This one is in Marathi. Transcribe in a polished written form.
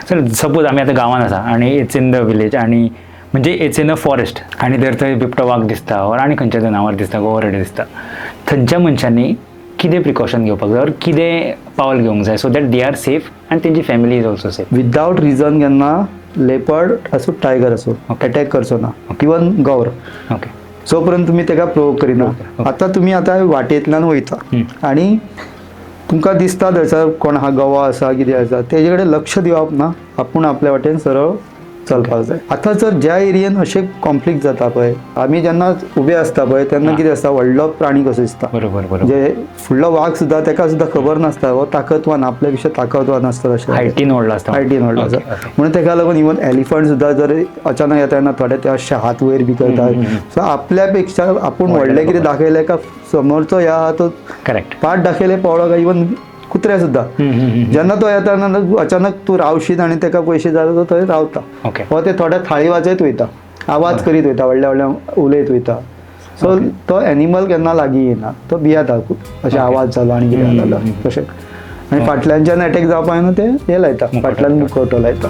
चल सपोज आमी आतां गांवांत आसा आनी इट्स इन द विलेज आनी म्हणजे इट्स इन अ फॉरेस्ट आनी जर थंय बिबटो वाग दिसता ओर आनी खंयच्या जनावर दिसता गोवरेडे दिसता, थंयच्या मनशांनी कितें प्रिकॉशन घेवपाक जाय और कितें पावल घेवंक जाय so that they are safe आनी तेंची family is also safe? Without reason केन्ना लेपर्ड असो टायगर असो अटॅक करचो ना, इवन गौर. ओके. जो पर्यंत तुम्ही ताका प्रोवोक करिना. आतां तुमी आतां वाटेंतल्यान वयता आनी तुमकां दिसता थंयसर कोण आहा गवा आसा कितें आसा तेजे कडेन लक्ष दिवप ना, आपूण आपल्या वाटेन सरळ चलपाक जाय. आतां जर ज्या एरियेन अशें कॉन्फ्लिक्ट जाता पळय, आमी जेन्ना उबे आसता पळय तेन्ना कितें आसता, व्हडलो प्राणी कसो दिसता. बरोबर बरोबर. म्हणजे फुडलो वाघ सुद्दां ताका सुद्दां खबर नासता हो ताकदवान, आपल्या पेक्षा ताकदवान आसता तशें हायटीन व्हडलो आसता. हायटीन व्हडलो आसा. म्हणून ताका लागून इवन एलिफंट सुद्दां जर अचानक येता तेन्ना थोडे ते अशे हात वयर बी करतात. सो आपल्या पेक्षा आपूण व्हडलें कितें दाखयलें का समोरचो ह्या हा तो करेक्ट. पाट दाखयले पळो काय, इवन कुत्रे सुद्दां जेन्ना तो येता तेन्ना अचानक तूं रावशीत आनी ताका पयशे जाता तो थंय रावता. ओके. हो ते थोड्या थाळी वाजयत वयता, आवाज करीत वयता, व्हडल्या व्हडल्या उलयत वयता. सो तो एनिमल केन्ना लागीं येना, तो भियेता अशें आवाज जालो आनी कितें जालो तशें. आनी फाटल्यानच्यान अटॅक जावपाक न्हू ते हे लायता, फाटल्यान मुखवटो लायता.